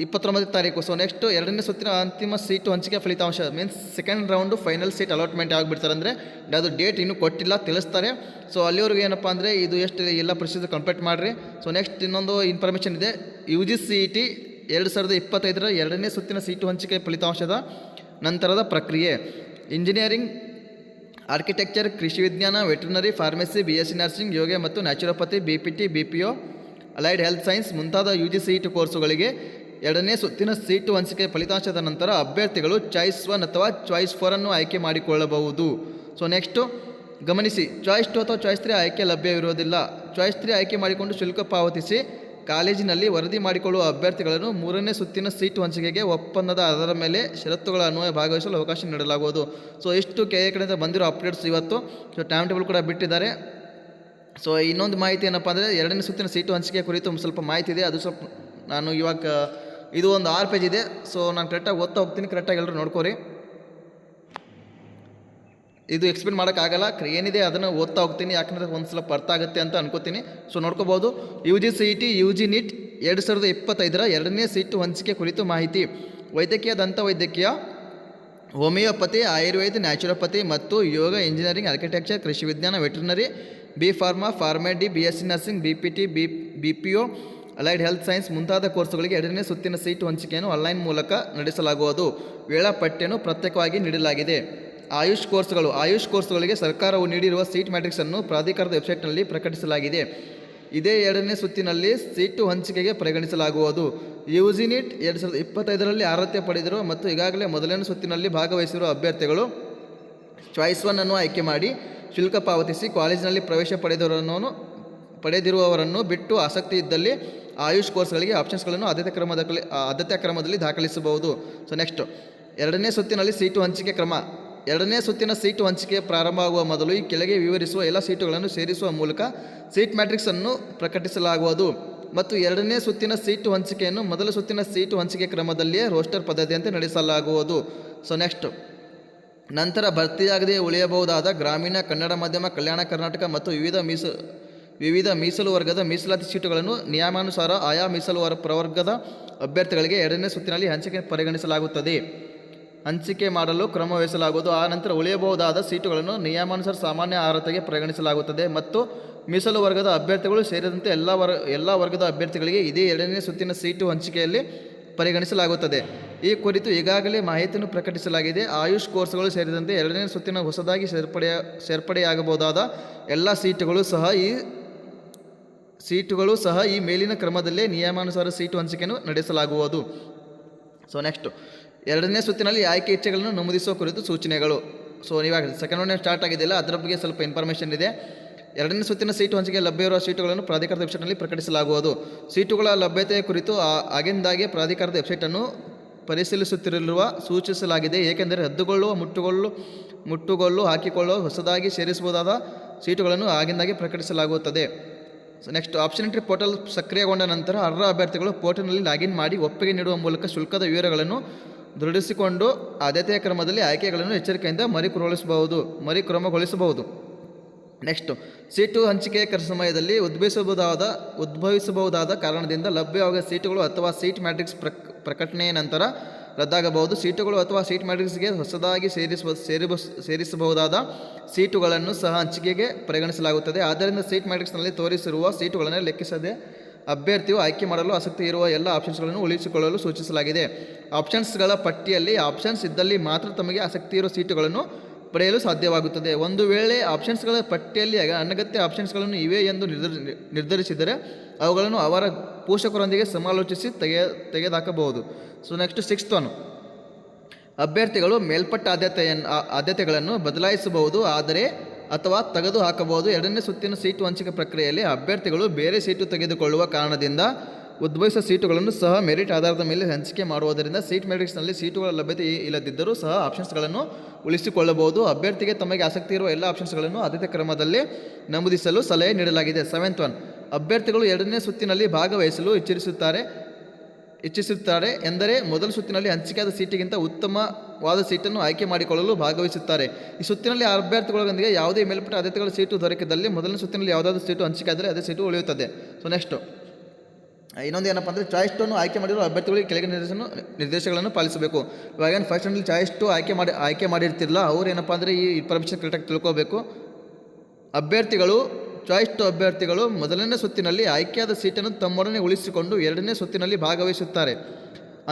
29ನೇ ತಾರೀಕು. ಸೊ ನೆಕ್ಸ್ಟು ಎರಡನೇ ಸುತ್ತಿನ ಅಂತಿಮ ಸೀಟು ಹಂಚಿಕೆ ಫಲಿತಾಂಶ means second round final seat allotment ಯಾವಾಗ ಬಿಡ್ತಾರೆ ಅಂದರೆ ಅದು ಡೇಟ್ ಇನ್ನೂ ಕೊಟ್ಟಿಲ್ಲ, ತಿಳಿಸ್ತಾರೆ. ಸೊ ಅಲ್ಲಿವರೆಗೂ ಏನಪ್ಪ ಅಂದರೆ ಇದು ಎಷ್ಟು ಎಲ್ಲ ಪ್ರೊಸೀಜರ್ ಕಂಪ್ಲೀಟ್ ಮಾಡಿರಿ. ಸೊ ನೆಕ್ಸ್ಟ್ ಇನ್ನೊಂದು ಇನ್ಫಾರ್ಮೇಷನ್ ಇದೆ. UGCET 2025 ಎರಡನೇ ಸುತ್ತಿನ ಸೀಟು ಹಂಚಿಕೆ ಫಲಿತಾಂಶದ ನಂತರದ ಪ್ರಕ್ರಿಯೆ ಇಂಜಿನಿಯರಿಂಗ್, ಆರ್ಕಿಟೆಕ್ಚರ್, ಕೃಷಿ ವಿಜ್ಞಾನ, ವೆಟರ್ನರಿ, ಫಾರ್ಮಸಿ, BSc ನರ್ಸಿಂಗ್, ಯೋಗ ಮತ್ತು naturopathy, BPT, BPO, allied health science ಮುಂತಾದ UGCET ಕೋರ್ಸುಗಳಿಗೆ ಎರಡನೇ ಸುತ್ತಿನ ಸೀಟು ಹಂಚಿಕೆ ಫಲಿತಾಂಶದ ನಂತರ ಅಭ್ಯರ್ಥಿಗಳು ಚಾಯ್ಸ್ 1 ಅಥವಾ ಚಾಯ್ಸ್ 4 ಅನ್ನು ಆಯ್ಕೆ ಮಾಡಿಕೊಳ್ಳಬಹುದು. ಸೊ ನೆಕ್ಸ್ಟು ಗಮನಿಸಿ, ಚಾಯ್ಸ್ 2 ಅಥವಾ ಚಾಯ್ಸ್ 3 ಆಯ್ಕೆ ಲಭ್ಯವಿರುವುದಿಲ್ಲ. ಚಾಯ್ಸ್ 3 ಆಯ್ಕೆ ಮಾಡಿಕೊಂಡು ಶುಲ್ಕ ಪಾವತಿಸಿ ಕಾಲೇಜಿನಲ್ಲಿ ವರದಿ ಮಾಡಿಕೊಳ್ಳುವ ಅಭ್ಯರ್ಥಿಗಳನ್ನು ಮೂರನೇ ಸುತ್ತಿನ ಸೀಟು ಹಂಚಿಕೆಗೆ ಒಪ್ಪಂದದ ಅದರ ಮೇಲೆ ಷರತ್ತುಗಳ ಅನ್ವಯ ಭಾಗವಹಿಸಲು ಅವಕಾಶ ನೀಡಲಾಗುವುದು. ಸೊ ಇಷ್ಟು KA ಕಡೆಯಿಂದ ಬಂದಿರೋ ಅಪ್ಡೇಟ್ಸ್ ಇವತ್ತು. ಸೊ ಟೈಮ್ ಟೇಬಲ್ ಕೂಡ ಬಿಟ್ಟಿದ್ದಾರೆ. ಸೊ ಇನ್ನೊಂದು ಮಾಹಿತಿ ಏನಪ್ಪ ಅಂದರೆ ಎರಡನೇ ಸುತ್ತಿನ ಸೀಟು ಹಂಚಿಕೆ ಕುರಿತು ಸ್ವಲ್ಪ ಮಾಹಿತಿ ಇದೆ. ಅದು ಸ್ವಲ್ಪ ನಾನು ಇವಾಗ ಇದು ಒಂದು 6 ಪೇಜ್ ಇದೆ. ಸೊ ನಾನು ಕರೆಕ್ಟಾಗಿ ಓದ್ತಾ ಹೋಗ್ತೀನಿ, ಕರೆಕ್ಟಾಗಿ ಎಲ್ಲರೂ ನೋಡ್ಕೋರಿ. ಇದು ಎಕ್ಸ್ಪ್ಲೇನ್ ಮಾಡೋಕ್ಕಾಗಲ್ಲ, ಏನಿದೆ ಅದನ್ನು ಓದ್ತಾ ಹೋಗ್ತೀನಿ, ಯಾಕಂದರೆ ಒಂದು ಸ್ವಲ್ಪ ಅರ್ಥ ಆಗುತ್ತೆ ಅಂತ ಅನ್ಕೋತೀನಿ. ಸೊ ನೋಡ್ಕೋಬೋದು. UGCET UG-NEET 2025 ಎರಡನೇ ಸೀಟು ಹಂಚಿಕೆ ಕುರಿತು ಮಾಹಿತಿ. ವೈದ್ಯಕೀಯ, ದಂತವೈದ್ಯಕೀಯ, ಹೋಮಿಯೋಪತಿ, ಆಯುರ್ವೇದ, ನ್ಯಾಚುರೋಪತಿ ಮತ್ತು ಯೋಗ, ಇಂಜಿನಿಯರಿಂಗ್, ಆರ್ಕಿಟೆಕ್ಚರ್, ಕೃಷಿ ವಿಜ್ಞಾನ, veterinary, B pharma, Pharm D, BSc nursing, BPT, BPO, allied health science ಮುಂತಾದ ಕೋರ್ಸುಗಳಿಗೆ ಎರಡನೇ ಸುತ್ತಿನ ಸೀಟು ಹಂಚಿಕೆಯನ್ನು ಆನ್ಲೈನ್ ಮೂಲಕ ನಡೆಸಲಾಗುವುದು. ವೇಳಾಪಟ್ಟಿಯನ್ನು ಪ್ರತ್ಯೇಕವಾಗಿ ನೀಡಲಾಗಿದೆ. ಆಯುಷ್ ಕೋರ್ಸ್ಗಳಿಗೆ ಸರ್ಕಾರವು ನೀಡಿರುವ ಸೀಟ್ ಮ್ಯಾಟ್ರಿಕ್ಸನ್ನು ಪ್ರಾಧಿಕಾರದ ವೆಬ್ಸೈಟ್ನಲ್ಲಿ ಪ್ರಕಟಿಸಲಾಗಿದೆ. ಇದೇ ಎರಡನೇ ಸುತ್ತಿನಲ್ಲಿ ಸೀಟು ಹಂಚಿಕೆಗೆ ಪರಿಗಣಿಸಲಾಗುವುದು. UG-NEET 2025 ಅರ್ಹತೆ ಪಡೆದಿರುವ ಮತ್ತು ಈಗಾಗಲೇ ಮೊದಲನೇ ಸುತ್ತಿನಲ್ಲಿ ಭಾಗವಹಿಸಿರುವ ಅಭ್ಯರ್ಥಿಗಳು ಚಾಯ್ಸ್ 1 ಅನ್ನು ಆಯ್ಕೆ ಮಾಡಿ ಶುಲ್ಕ ಪಾವತಿಸಿ ಕಾಲೇಜಿನಲ್ಲಿ ಪ್ರವೇಶ ಪಡೆದಿರುವವರನ್ನು ಬಿಟ್ಟು ಆಸಕ್ತಿ ಇದ್ದಲ್ಲಿ ಆಯುಷ್ ಕೋರ್ಸ್ಗಳಿಗೆ ಆಪ್ಷನ್ಸ್ಗಳನ್ನು ಆದ್ಯತೆ ಕ್ರಮದಲ್ಲಿ ದಾಖಲಿಸಬಹುದು. ಸೊ ನೆಕ್ಸ್ಟು ಎರಡನೇ ಸುತ್ತಿನಲ್ಲಿ ಸೀಟು ಹಂಚಿಕೆ ಕ್ರಮ. ಎರಡನೇ ಸುತ್ತಿನ ಸೀಟು ಹಂಚಿಕೆ ಪ್ರಾರಂಭವಾಗುವ ಮೊದಲು ಈ ಕೆಳಗೆ ವಿವರಿಸುವ ಎಲ್ಲ ಸೀಟುಗಳನ್ನು ಸೇರಿಸುವ ಮೂಲಕ ಸೀಟ್ ಮ್ಯಾಟ್ರಿಕ್ಸನ್ನು ಪ್ರಕಟಿಸಲಾಗುವುದು ಮತ್ತು ಎರಡನೇ ಸುತ್ತಿನ ಸೀಟು ಹಂಚಿಕೆಯನ್ನು ಮೊದಲ ಸುತ್ತಿನ ಸೀಟು ಹಂಚಿಕೆ ಕ್ರಮದಲ್ಲಿಯೇ ರೋಸ್ಟರ್ ಪದ್ಧತಿಯಂತೆ ನಡೆಸಲಾಗುವುದು. ಸೊ ನೆಕ್ಸ್ಟು ನಂತರ ಭರ್ತಿಯಾಗದೆ ಉಳಿಯಬಹುದಾದ ಗ್ರಾಮೀಣ, ಕನ್ನಡ ಮಾಧ್ಯಮ, ಕಲ್ಯಾಣ ಕರ್ನಾಟಕ ಮತ್ತು ವಿವಿಧ ಮೀಸಲು ವರ್ಗದ ಮೀಸಲಾತಿ ಸೀಟುಗಳನ್ನು ನಿಯಮಾನುಸಾರ ಆಯಾ ಮೀಸಲು ಪ್ರವರ್ಗದ ಅಭ್ಯರ್ಥಿಗಳಿಗೆ ಎರಡನೇ ಸುತ್ತಿನಲ್ಲಿ ಹಂಚಿಕೆ ಮಾಡಲು ಕ್ರಮ ವಹಿಸಲಾಗುವುದು. ಆ ನಂತರ ಉಳಿಯಬಹುದಾದ ಸೀಟುಗಳನ್ನು ನಿಯಮಾನುಸಾರ ಸಾಮಾನ್ಯ ಅರ್ಹತೆಗೆ ಪರಿಗಣಿಸಲಾಗುತ್ತದೆ ಮತ್ತು ಮೀಸಲು ವರ್ಗದ ಅಭ್ಯರ್ಥಿಗಳು ಸೇರಿದಂತೆ ಎಲ್ಲ ವರ್ಗದ ಅಭ್ಯರ್ಥಿಗಳಿಗೆ ಇದೇ ಎರಡನೇ ಸುತ್ತಿನ ಸೀಟು ಹಂಚಿಕೆಯಲ್ಲಿ ಪರಿಗಣಿಸಲಾಗುತ್ತದೆ. ಈ ಕುರಿತು ಈಗಾಗಲೇ ಮಾಹಿತಿಯನ್ನು ಪ್ರಕಟಿಸಲಾಗಿದೆ. ಆಯುಷ್ ಕೋರ್ಸ್ಗಳು ಸೇರಿದಂತೆ ಎರಡನೇ ಸುತ್ತಿನ ಹೊಸದಾಗಿ ಸೇರ್ಪಡೆಯಾಗಬಹುದಾದ ಎಲ್ಲ ಸೀಟುಗಳು ಸಹ ಈ ಮೇಲಿನ ಕ್ರಮದಲ್ಲೇ ನಿಯಮಾನುಸಾರ ಸೀಟು ಹಂಚಿಕೆಯನ್ನು ನಡೆಸಲಾಗುವುದು. ಸೊ ನೆಕ್ಸ್ಟು ಎರಡನೇ ಸುತ್ತಿನಲ್ಲಿ ಆಯ್ಕೆ ಇಚ್ಛೆಗಳನ್ನು ನಮೂದಿಸುವ ಕುರಿತು ಸೂಚನೆಗಳು. ಸೊ ಇವಾಗ ಸೆಕೆಂಡ್ ರೌಂಡ್ ಸ್ಟಾರ್ಟ್ ಆಗಿದೆಯಲ್ಲ, ಅದರ ಬಗ್ಗೆ ಸ್ವಲ್ಪ ಇನ್ಫಾರ್ಮೇಷನ್ ಇದೆ. ಎರಡನೇ ಸುತ್ತಿನ ಸೀಟು ಹಂಚಿಕೆ ಲಭ್ಯವಿರುವ ಸೀಟುಗಳನ್ನು ಪ್ರಾಧಿಕಾರದ ವೆಬ್ಸೈಟ್ನಲ್ಲಿ ಪ್ರಕಟಿಸಲಾಗುವುದು. ಸೀಟುಗಳ ಲಭ್ಯತೆಯ ಕುರಿತು ಆಗಿಂದಾಗೆ ಪ್ರಾಧಿಕಾರದ ವೆಬ್ಸೈಟನ್ನು ಪರಿಶೀಲಿಸುತ್ತಿರಲಿರುವ ಸೂಚಿಸಲಾಗಿದೆ. ಏಕೆಂದರೆ ರದ್ದುಗೊಳ್ಳುವ, ಮುಟ್ಟುಗೋಲು ಹಾಕಿಕೊಳ್ಳುವ, ಹೊಸದಾಗಿ ಸೇರಿಸಬಹುದಾದ ಸೀಟುಗಳನ್ನು ಆಗಿಂದಾಗೆ ಪ್ರಕಟಿಸಲಾಗುತ್ತದೆ. So next option entry portal ಸಕ್ರಿಯಗೊಂಡ ನಂತರ ಅರ್ಹ ಅಭ್ಯರ್ಥಿಗಳು ಪೋರ್ಟಲ್ನಲ್ಲಿ ಲಾಗಿನ್ ಮಾಡಿ ಒಪ್ಪಿಗೆ ನೀಡುವ ಮೂಲಕ ಶುಲ್ಕದ ವಿವರಗಳನ್ನು ದೃಢಿಸಿಕೊಂಡು ಆದ್ಯತೆಯ ಕ್ರಮದಲ್ಲಿ ಆಯ್ಕೆಗಳನ್ನು ಎಚ್ಚರಿಕೆಯಿಂದ ಮರುಕ್ರಮಗೊಳಿಸಬಹುದು. ನೆಕ್ಸ್ಟು ಸೀಟು ಹಂಚಿಕೆಯ ಸಮಯದಲ್ಲಿ ಉದ್ಭವಿಸಬಹುದಾದ ಕಾರಣದಿಂದ ಲಭ್ಯವಾಗುವ ಸೀಟುಗಳು ಅಥವಾ ಸೀಟ್ ಮ್ಯಾಟ್ರಿಕ್ಸ್ ಪ್ರಕಟಣೆಯ ನಂತರ ರದ್ದಾಗಬಹುದು. ಸೀಟುಗಳು ಅಥವಾ ಸೀಟ್ ಮ್ಯಾಟ್ರಿಕ್ಸ್ಗೆ ಹೊಸದಾಗಿ ಸೇರಿಸಬಹುದಾದ ಸೀಟುಗಳನ್ನು ಸಹ ಹಂಚಿಕೆಗೆ ಪರಿಗಣಿಸಲಾಗುತ್ತದೆ. ಆದ್ದರಿಂದ ಸೀಟ್ ಮ್ಯಾಟ್ರಿಕ್ಸ್ನಲ್ಲಿ ತೋರಿಸಿರುವ ಸೀಟುಗಳನ್ನು ಲೆಕ್ಕಿಸದೆ ಅಭ್ಯರ್ಥಿಯು ಆಯ್ಕೆ ಮಾಡಲು ಆಸಕ್ತಿ ಇರುವ ಎಲ್ಲ ಆಪ್ಷನ್ಸ್ಗಳನ್ನು ಉಳಿಸಿಕೊಳ್ಳಲು ಸೂಚಿಸಲಾಗಿದೆ. ಆಪ್ಷನ್ಸ್ಗಳ ಪಟ್ಟಿಯಲ್ಲಿ ಆಪ್ಷನ್ಸ್ ಇದ್ದಲ್ಲಿ ಮಾತ್ರ ತಮಗೆ ಆಸಕ್ತಿ ಇರುವ ಸೀಟುಗಳನ್ನು ಪಡೆಯಲು ಸಾಧ್ಯವಾಗುತ್ತದೆ. ಒಂದು ವೇಳೆ ಆಪ್ಷನ್ಸ್ಗಳ ಪಟ್ಟಿಯಲ್ಲಿ ಅನಗತ್ಯ ಆಪ್ಷನ್ಸ್ಗಳನ್ನು ಇವೆ ಎಂದು ನಿರ್ಧರಿಸಿದರೆ ಅವುಗಳನ್ನು ಅವರ ಪೋಷಕರೊಂದಿಗೆ ಸಮಾಲೋಚಿಸಿ ತೆಗೆದುಹಾಕಬಹುದು. ಸೊ ನೆಕ್ಸ್ಟ್ 6th ಒನ್, ಅಭ್ಯರ್ಥಿಗಳು ಮೇಲ್ಪಟ್ಟ ಆದ್ಯತೆಗಳನ್ನು ಬದಲಾಯಿಸಬಹುದು ಅಥವಾ ತೆಗೆದು ಹಾಕಬಹುದು. ಎರಡನೇ ಸುತ್ತಿನ ಸೀಟು ಹಂಚಿಕೆ ಪ್ರಕ್ರಿಯೆಯಲ್ಲಿ ಅಭ್ಯರ್ಥಿಗಳು ಬೇರೆ ಸೀಟು ತೆಗೆದುಕೊಳ್ಳುವ ಕಾರಣದಿಂದ ಉದ್ಭವಿಸುವ ಸೀಟುಗಳನ್ನು ಸಹ ಮೆರಿಟ್ ಆಧಾರದ ಮೇಲೆ ಹಂಚಿಕೆ ಮಾಡುವುದರಿಂದ ಸೀಟ್ ಮ್ಯಾಟ್ರಿಕ್ಸ್ನಲ್ಲಿ ಸೀಟುಗಳ ಲಭ್ಯತೆ ಇಲ್ಲದಿದ್ದರೂ ಸಹ ಆಪ್ಷನ್ಸ್ಗಳನ್ನು ಉಳಿಸಿಕೊಳ್ಳಬಹುದು. ಅಭ್ಯರ್ಥಿಗೆ ತಮಗೆ ಆಸಕ್ತಿ ಇರುವ ಎಲ್ಲ ಆಪ್ಷನ್ಸ್ಗಳನ್ನು ಆದ್ಯತೆ ಕ್ರಮದಲ್ಲಿ ನಮೂದಿಸಲು ಸಲಹೆ ನೀಡಲಾಗಿದೆ. 7th ಒನ್, ಅಭ್ಯರ್ಥಿಗಳು ಎರಡನೇ ಸುತ್ತಿನಲ್ಲಿ ಭಾಗವಹಿಸಲು ಇಚ್ಛಿಸುತ್ತಾರೆ ಎಂದರೆ ಮೊದಲ ಸುತ್ತಿನಲ್ಲಿ ಹಂಚಿಕೆಯಾದ ಸೀಟಿಗಿಂತ ಉತ್ತಮವಾದ ಸೀಟನ್ನು ಆಯ್ಕೆ ಮಾಡಿಕೊಳ್ಳಲು ಭಾಗವಹಿಸುತ್ತಾರೆ. ಈ ಸುತ್ತಿನಲ್ಲಿ ಅಭ್ಯರ್ಥಿಗಳೊಂದಿಗೆ ಯಾವುದೇ ಮೇಲ್ಪಟ್ಟ ಆದ್ಯತೆಗಳ ಸೀಟು ದೊರಕಿದಲ್ಲಿ ಮೊದಲನೇ ಸುತ್ತಿನಲ್ಲಿ ಯಾವುದಾದ್ರೂ ಸೀಟು ಹಂಚಿಕೆ ಆದರೆ ಅದೇ ಸೀಟು ಉಳಿಯುತ್ತದೆ. ಸೊ ನೆಕ್ಸ್ಟು ಇನ್ನೊಂದು ಏನಪ್ಪ ಅಂದರೆ ಚಾಯ್ಸ್ 2 ಆಯ್ಕೆ ಮಾಡಿರೋ ಅಭ್ಯರ್ಥಿಗಳಿಗೆ ಕೆಳಗಿನ ನಿರ್ದೇಶಗಳನ್ನು ಪಾಲಿಸಬೇಕು. ಇವಾಗೇನು ಫಸ್ಟ್ ನಲ್ಲಿ ಚಾಯ್ಸ್ 2 ಆಯ್ಕೆ ಮಾಡಿರ್ತಿರಲ್ಲ, ಅವ್ರು ಏನಪ್ಪ ಅಂದರೆ ಈ ಇನ್ಫಾರ್ಮೇಷನ್ ಕರೆಕ್ಟಾಗಿ ತಿಳ್ಕೋಬೇಕು. ಚಾಯ್ಸ್ 2 ಅಭ್ಯರ್ಥಿಗಳು ಮೊದಲನೇ ಸುತ್ತಿನಲ್ಲಿ ಆಯ್ಕೆಯಾದ ಸೀಟನ್ನು ತಮ್ಮೊಡನೆ ಉಳಿಸಿಕೊಂಡು ಎರಡನೇ ಸುತ್ತಿನಲ್ಲಿ ಭಾಗವಹಿಸುತ್ತಾರೆ.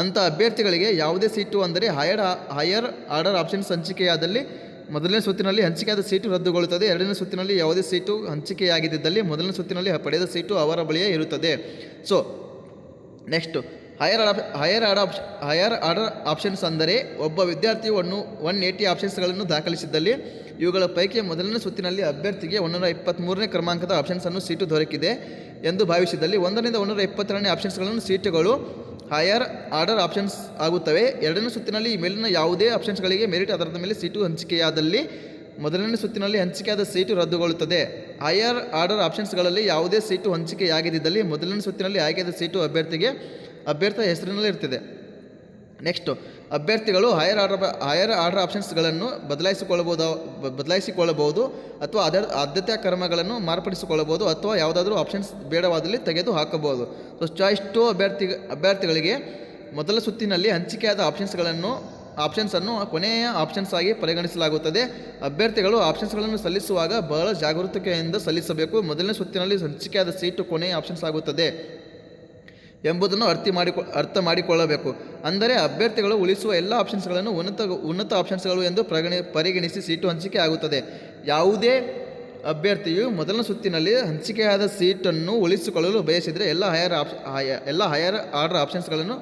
ಅಂಥ ಅಭ್ಯರ್ಥಿಗಳಿಗೆ ಯಾವುದೇ ಸೀಟು ಅಂದರೆ ಹೈಯರ್ ಆರ್ಡರ್ ಆಪ್ಷನ್ಸ್ ಹಂಚಿಕೆಯಾದಲ್ಲಿ ಮೊದಲನೇ ಸುತ್ತಿನಲ್ಲಿ ಹಂಚಿಕೆಯಾದ ಸೀಟು ರದ್ದುಗೊಳ್ಳುತ್ತದೆ. ಎರಡನೇ ಸುತ್ತಿನಲ್ಲಿ ಯಾವುದೇ ಸೀಟು ಹಂಚಿಕೆಯಾಗಿದ್ದಲ್ಲಿ ಮೊದಲನೇ ಸುತ್ತಿನಲ್ಲಿ ಪಡೆದ ಸೀಟು ಅವರ ಬಳಿಯೇ ಇರುತ್ತದೆ. So next higher order options ಅಂದರೆ ಒಬ್ಬ ವಿದ್ಯಾರ್ಥಿಯು 180 ಆಪ್ಷನ್ಸ್ಗಳನ್ನು ದಾಖಲಿಸಿದ್ದಲ್ಲಿ ಇವುಗಳ ಪೈಕಿ ಮೊದಲನೇ ಸುತ್ತಿನಲ್ಲಿ ಅಭ್ಯರ್ಥಿಗೆ 123ನೇ ಕ್ರಮಾಂಕದ ಆಪ್ಷನ್ಸನ್ನು ಸೀಟು ದೊರಕಿದೆ ಎಂದು ಭಾವಿಸಿದಲ್ಲಿ 1ರಿಂದ 122ನೇ ಆಪ್ಷನ್ಸ್ಗಳನ್ನು ಸೀಟುಗಳು ಹೈಯರ್ ಆರ್ಡರ್ ಆಪ್ಷನ್ಸ್ ಆಗುತ್ತವೆ. ಎರಡನೇ ಸುತ್ತಿನಲ್ಲಿ ಈ ಮೇಲಿನ ಯಾವುದೇ ಆಪ್ಷನ್ಸ್ಗಳಿಗೆ ಮೆರಿಟ್ ಆಧಾರದ ಮೇಲೆ ಸೀಟು ಹಂಚಿಕೆಯಾದಲ್ಲಿ ಮೊದಲನೇ ಸುತ್ತಿನಲ್ಲಿ ಹಂಚಿಕೆಯಾದ ಸೀಟು ರದ್ದುಗೊಳ್ಳುತ್ತದೆ. ಹೈಯರ್ ಆರ್ಡರ್ ಆಪ್ಷನ್ಸ್ಗಳಲ್ಲಿ ಯಾವುದೇ ಸೀಟು ಹಂಚಿಕೆಯಾಗದಿದ್ದಲ್ಲಿ ಮೊದಲನೇ ಸುತ್ತಿನಲ್ಲಿ ಆಯ್ಕೆಯಾದ ಸೀಟು ಅಭ್ಯರ್ಥಿಯ ಹೆಸರಿನಲ್ಲಿ ಇರ್ತದೆ. ನೆಕ್ಸ್ಟು ಅಭ್ಯರ್ಥಿಗಳು ಹೈಯರ್ ಆರ್ಡರ್ ಆಪ್ಷನ್ಸ್ಗಳನ್ನು ಬದಲಾಯಿಸಿಕೊಳ್ಳಬಹುದು ಅಥವಾ ಆದ್ಯತೆಯ ಕ್ರಮಗಳನ್ನು ಮಾರ್ಪಡಿಸಿಕೊಳ್ಳಬಹುದು ಅಥವಾ ಯಾವುದಾದ್ರೂ ಆಪ್ಷನ್ಸ್ ಬೇಡವಾದಲ್ಲಿ ತೆಗೆದು ಹಾಕಬಹುದು. ಸೊ ಚಾಯ್ಸ್ 2 ಅಭ್ಯರ್ಥಿಗಳಿಗೆ ಮೊದಲ ಸುತ್ತಿನಲ್ಲಿ ಹಂಚಿಕೆಯಾದ ಆಪ್ಷನ್ಸನ್ನು ಕೊನೆಯ ಆಪ್ಷನ್ಸ್ ಆಗಿ ಪರಿಗಣಿಸಲಾಗುತ್ತದೆ. ಅಭ್ಯರ್ಥಿಗಳು ಆಪ್ಷನ್ಸ್ಗಳನ್ನು ಸಲ್ಲಿಸುವಾಗ ಬಹಳ ಜಾಗರೂಕತೆಯಿಂದ ಸಲ್ಲಿಸಬೇಕು. ಮೊದಲನೇ ಸುತ್ತಿನಲ್ಲಿ ಹಂಚಿಕೆಯಾದ ಸೀಟು ಕೊನೆಯ ಆಪ್ಷನ್ಸ್ ಆಗುತ್ತದೆ ಎಂಬುದನ್ನು ಅರ್ಥ ಮಾಡಿಕೊಳ್ಳಬೇಕು. ಅಂದರೆ ಅಭ್ಯರ್ಥಿಗಳು ಉಳಿಸುವ ಎಲ್ಲ ಆಪ್ಷನ್ಸ್ಗಳನ್ನು ಉನ್ನತ ಆಪ್ಷನ್ಸ್ಗಳು ಎಂದು ಪರಿಗಣಿಸಿ ಸೀಟು ಹಂಚಿಕೆ ಆಗುತ್ತದೆ. ಯಾವುದೇ ಅಭ್ಯರ್ಥಿಯು ಮೊದಲ ಸುತ್ತಿನಲ್ಲಿ ಹಂಚಿಕೆಯಾದ ಸೀಟನ್ನು ಉಳಿಸಿಕೊಳ್ಳಲು ಬಯಸಿದರೆ ಎಲ್ಲ ಹೈಯರ್ ಆರ್ಡರ್ ಆಪ್ಷನ್ಸ್ಗಳನ್ನು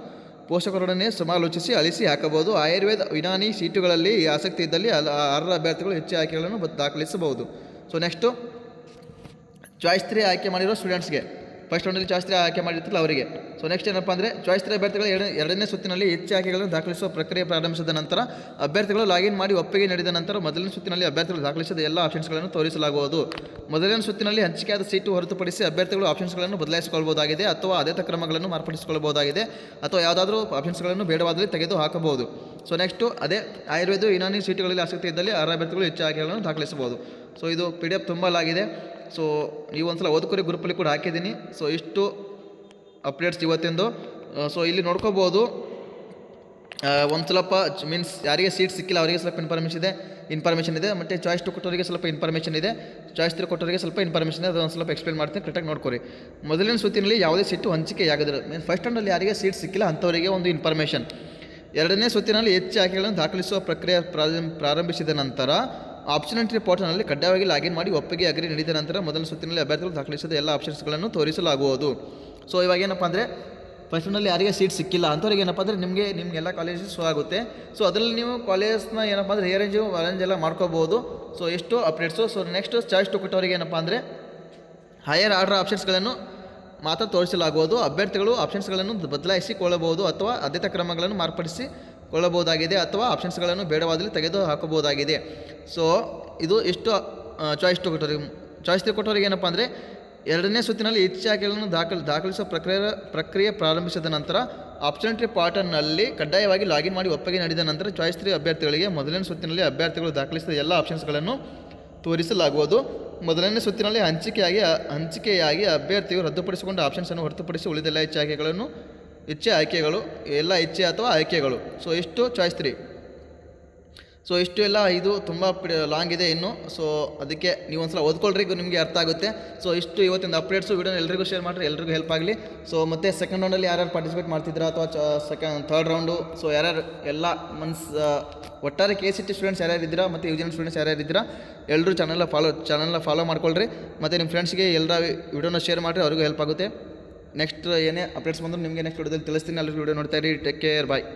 ಪೋಷಕರೊಡನೆ ಸಮಾಲೋಚಿಸಿ ಅಳಿಸಿ ಹಾಕಬಹುದು. ಆಯುರ್ವೇದ ಯುನಾನಿ ಸೀಟುಗಳಲ್ಲಿ ಆಸಕ್ತಿ ಇದ್ದಲ್ಲಿ ಅರ್ಹ ಅಭ್ಯರ್ಥಿಗಳು ಹೆಚ್ಚು ಆಯ್ಕೆಗಳನ್ನು ದಾಖಲಿಸಬಹುದು. ಸೊ ನೆಕ್ಸ್ಟು ಚಾಯ್ಸ್ 3 ಆಯ್ಕೆ ಮಾಡಿರೋ ಸ್ಟೂಡೆಂಟ್ಸ್ಗೆ, ಫಸ್ಟ್ ರೌಂಡಲ್ಲಿ ಚಾಯ್ಸ್ 3 ಆಯ್ಕೆ ಮಾಡಿರ್ತಿಲ್ಲ ಅವರಿಗೆ. ಸೊ ನೆಕ್ಸ್ಟ್ ಏನಪ್ಪ ಅಂದರೆ ಚಾಯ್ಸ್ 3 ಅಭ್ಯರ್ಥಿಗಳು ಎರಡನೇ ಸುತ್ತಿನಲ್ಲಿ ಹೆಚ್ಚು ಆಯ್ಕೆಗಳನ್ನು ದಾಖಲಿಸುವ ಪ್ರಕ್ರಿಯೆ ಪ್ರಾರಂಭಿಸಿದ ನಂತರ ಅಭ್ಯರ್ಥಿಗಳು ಲಾಗಿನ್ ಮಾಡಿ ಒಪ್ಪಿಗೆ ನೀಡಿದ ನಂತರ ಮೊದಲನೇ ಸುತ್ತಿನಲ್ಲಿ ಅಭ್ಯರ್ಥಿಗಳು ದಾಖಲಿಸಿದ ಎಲ್ಲ ಆಪ್ಷನ್ಸ್ಗಳನ್ನು ತೋರಿಸಲಾಗುವುದು. ಮೊದಲನೇ ಸುತ್ತಿನಲ್ಲಿ ಹಂಚಿಕೆಯಾದ ಸೀಟು ಹೊರತುಪಡಿಸಿ ಅಭ್ಯರ್ಥಿಗಳು ಆಪ್ಷನ್ಸ್ಗಳನ್ನು ಬದಲಾಯಿಸಿಕೊಳ್ಳಬಹುದಾಗಿದೆ ಅಥವಾ ಆದ್ಯತಾ ಕ್ರಮಗಳನ್ನು ಮಾರ್ಪಡಿಸಿಕೊಳ್ಳಬಹುದಾಗಿದೆ ಅಥವಾ ಯಾವುದಾದ್ರೂ ಆಪ್ಷನ್ಸ್ಗಳನ್ನು ಬೇಡವಾದಲ್ಲಿ ತೆಗೆದು ಹಾಕಬಹುದು. ಸೊ ನೆಕ್ಸ್ಟು ಅದೇ ಆಯುರ್ವೇದ ಯುನಾನಿ ಸೀಟುಗಳಲ್ಲಿ ಆಸಕ್ತಿ ಇದ್ದಲ್ಲಿ ಅರ್ಹ ಅಭ್ಯರ್ಥಿಗಳು ಹೆಚ್ಚು ಆಯ್ಕೆಗಳನ್ನು ದಾಖಲಿಸಬಹುದು. ಸೊ ಇದು PDF ತುಂಬಲಾಗಿದೆ. ಸೊ ನೀವು ಒಂದ್ಸಲ ಓದ್ಕೊರಿ, ಗ್ರೂಪಲ್ಲಿ ಕೂಡ ಹಾಕಿದ್ದೀನಿ. ಸೊ ಇಷ್ಟು ಅಪ್ಡೇಟ್ಸ್ ಇವತ್ತಿಂದು. ಸೊ ಇಲ್ಲಿ ನೋಡ್ಕೋಬೋದು, ಒಂದು ಸ್ವಲ್ಪ ಮೀನ್ಸ್ ಯಾರಿಗೆ ಸೀಟ್ ಸಿಕ್ಕಿಲ್ಲ ಅವರಿಗೆ ಸ್ವಲ್ಪ ಇನ್ಫಾರ್ಮೇಷನ್ ಇದೆ ಮತ್ತು ಚಾಯ್ಸ್ 2 ಕೊಟ್ಟವರಿಗೆ ಸ್ವಲ್ಪ ಇನ್ಫಾರ್ಮೇಷನ್ ಇದೆ, ಚಾಯ್ಸ್ 3 ಕೊಟ್ಟವರಿಗೆ ಸ್ವಲ್ಪ ಇನ್ಫಾರ್ಮೇಷನ್ ಇದೆ. ಅದೊಂದು ಸ್ವಲ್ಪ ಎಕ್ಸ್ಪ್ಲೇನ್ ಮಾಡ್ತೀನಿ, ಕರೆಕ್ಟಾಗಿ ನೋಡ್ಕೊರಿ. ಮೊದಲನೇ ಸುತ್ತಿನಲ್ಲಿ ಯಾವುದೇ ಸೀಟು ಹಂಚಿಕೆಯಾಗದಿಲ್ಲ, ಮೀನ್ಸ್ ಫಸ್ಟ್ ರೌಂಡಲ್ಲಿ ಯಾರಿಗೆ ಸೀಟ್ ಸಿಕ್ಕಿಲ್ಲ ಅಂಥವರಿಗೆ ಒಂದು ಇನ್ಫಾರ್ಮೇಷನ್. ಎರಡನೇ ಸುತ್ತಿನಲ್ಲಿ ಹೆಚ್ಚು ಆಯ್ಕೆಗಳನ್ನು ದಾಖಲಿಸುವ ಪ್ರಕ್ರಿಯೆ ಪ್ರಾರಂಭಿಸಿದ ನಂತರ ಆಪ್ಷನ್ ಎಂಟ್ರಿ ಪೋರ್ಟಲ್ನಲ್ಲಿ ಕಡ್ಡಾಯವಾಗಿ ಲಾಗಿನ್ ಮಾಡಿ ಒಪ್ಪಿಗೆ ಅಗ್ರಿ ನೀಡಿದ ನಂತರ ಮೊದಲ ಸುತ್ತಿನಲ್ಲಿ ಅಭ್ಯರ್ಥಿಗಳು ದಾಖಲಿಸಿದ ಎಲ್ಲ ಆಪ್ಷನ್ಸ್ಗಳನ್ನು ತೋರಿಸಲಾಗುವುದು. ಸೊ ಇವಾಗ ಏನಪ್ಪ ಅಂದರೆ ಫಸ್ಟ್ ರೌಂಡಲ್ಲಿ ಯಾರಿಗೆ ಸೀಟ್ ಸಿಕ್ಕಿಲ್ಲ ಅಂಥವ್ರಿಗೆ ಏನಪ್ಪ ಅಂದರೆ ನಿಮಗೆಲ್ಲ ಕಾಲೇಜಸ್ ಶೋ ಆಗುತ್ತೆ. ಸೊ ಅದರಲ್ಲಿ ನೀವು ಕಾಲೇಜ್ನ ಏನಪ್ಪ ಅಂದರೆ ಅರೇಂಜ್ ಎಲ್ಲ ಮಾಡ್ಕೋಬೋದು. ಸೊ ಎಷ್ಟು ಅಪ್ಡೇಟ್ಸು. ಸೊ ನೆಕ್ಸ್ಟ್ ಚಾಯ್ಸ್ 2 ಕೊಟ್ಟವರಿಗೆ ಏನಪ್ಪ ಅಂದರೆ ಹೈಯರ್ ಆರ್ಡರ್ ಆಪ್ಷನ್ಸ್ಗಳನ್ನು ಮಾತ್ರ ತೋರಿಸಲಾಗುವುದು. ಅಭ್ಯರ್ಥಿಗಳು ಆಪ್ಷನ್ಸ್ಗಳನ್ನು ಬದಲಾಯಿಸಿಕೊಳ್ಳಬಹುದು ಅಥವಾ ಆದ್ಯತಾ ಕ್ರಮಗಳನ್ನು ಮಾರ್ಪಡಿಸಿಕೊಳ್ಳಬಹುದಾಗಿದೆ ಅಥವಾ ಆಪ್ಷನ್ಸ್ಗಳನ್ನು ಬೇಡವಾದಲ್ಲಿ ತೆಗೆದು ಹಾಕಬಹುದಾಗಿದೆ. ಸೊ ಇದು ಎಷ್ಟು ಚಾಯ್ಸ್ 2 ಕೊಟ್ಟವರಿಗೆ. ಚಾಯ್ಸ್ 3 ಕೊಟ್ಟವರಿಗೆ ಏನಪ್ಪ ಅಂದರೆ ಎರಡನೇ ಸುತ್ತಿನಲ್ಲಿ ಹೆಚ್ಚು ಆಯ್ಕೆಗಳನ್ನು ದಾಖಲಿಸುವ ಪ್ರಕ್ರಿಯೆ ಪ್ರಾರಂಭಿಸಿದ ನಂತರ ಆಪ್ಷನ್ ಎಂಟ್ರಿ ಪೋರ್ಟಲ್ನಲ್ಲಿ ಕಡ್ಡಾಯವಾಗಿ ಲಾಗಿನ್ ಮಾಡಿ ಒಪ್ಪಿಗೆ ನೀಡಿದ ನಂತರ ಚಾಯ್ಸ್ 3 ಅಭ್ಯರ್ಥಿಗಳಿಗೆ ಮೊದಲನೇ ಸುತ್ತಿನಲ್ಲಿ ಅಭ್ಯರ್ಥಿಗಳು ದಾಖಲಿಸಿದ ಎಲ್ಲ ಆಪ್ಷನ್ಸ್ಗಳನ್ನು ತೋರಿಸಲಾಗುವುದು. ಮೊದಲನೇ ಸುತ್ತಿನಲ್ಲಿ ಹಂಚಿಕೆಯಾಗಿ ಅಭ್ಯರ್ಥಿಯು ರದ್ದುಪಡಿಸಿಕೊಂಡ ಆಪ್ಷನ್ಸನ್ನು ಹೊರತುಪಡಿಸಿ ಉಳಿದೆಲ್ಲ ಇಚ್ಛೆ ಆಯ್ಕೆಗಳು ಎಲ್ಲ ಇಚ್ಛೆ ಅಥವಾ ಆಯ್ಕೆಗಳು. ಸೊ ಇಷ್ಟು ಚಾಯ್ಸ್ 3. ಸೊ ಇಷ್ಟು ಎಲ್ಲ ಇದು ತುಂಬ ಲಾಂಗ್ ಇದೆ ಇನ್ನು. ಸೊ ಅದಕ್ಕೆ ನೀವು ಒಂದ್ಸಲ ಓದ್ಕೊಳ್ರಿ, ನಿಮಗೆ ಅರ್ಥ ಆಗುತ್ತೆ. ಸೊ ಇಷ್ಟು ಇವತ್ತಿನ ಅಪ್ಡೇಟ್ಸು. ವಿಡಿಯೋನ ಎಲ್ರಿಗೂ ಶೇರ್ ಮಾಡಿರಿ, ಎಲ್ರಿಗೂ ಹೆಲ್ಪ್ ಆಗಲಿ. ಸೊ ಮತ್ತು ಸೆಕೆಂಡ್ ರೌಂಡಲ್ಲಿ ಯಾರ್ಯಾರು ಪಾರ್ಟಿಸಿಪೇಟ್ ಮಾಡ್ತಿದ್ದೀರಾ ಅಥವಾ ಥರ್ಡ್ ರೌಂಡು, ಸೊ ಯಾರ್ಯಾರು ಎಲ್ಲ ಒಟ್ಟಾರೆ KCT ಸ್ಟೂಡೆಂಟ್ಸ್ ಯಾರ್ಯಾರು ಇದ್ದೀರಾ ಮತ್ತು ಯುಜಿಎನ್ ಸ್ಟೂಡೆಂಟ್ಸ್ ಯಾರ್ಯಾರು ಇದ್ದೀರಾ ಎಲ್ಲರೂ ಚಾನಲ್ನ ಫಾಲೋ ಮಾಡ್ಕೊಳ್ರಿ. ಮತ್ತು ನಿಮ್ಮ ಫ್ರೆಂಡ್ಸ್ಗೆ ಎಲ್ಲರ ವಿಡಿಯೋನ ಶೇರ್ ಮಾಡಿರಿ, ಅವ್ರಿಗೂ ಹೆಲ್ಪ್ ಆಗುತ್ತೆ. ನೆಕ್ಸ್ಟ್ ಏನೇ ಅಪ್ಡೇಟ್ಸ್ ಬಂದರೂ ನಿಮಗೆ ನೆಕ್ಸ್ಟ್ ವಿಡಿಯೋದಲ್ಲಿ ತಿಳಿಸ್ತೀನಿ. ಎಲ್ಲರಿಗೂ ವಿಡಿಯೋ ನೋಡ್ತಾ ಇರಿ. ಟೇಕ್ ಕೇರ್, ಬಾಯ್.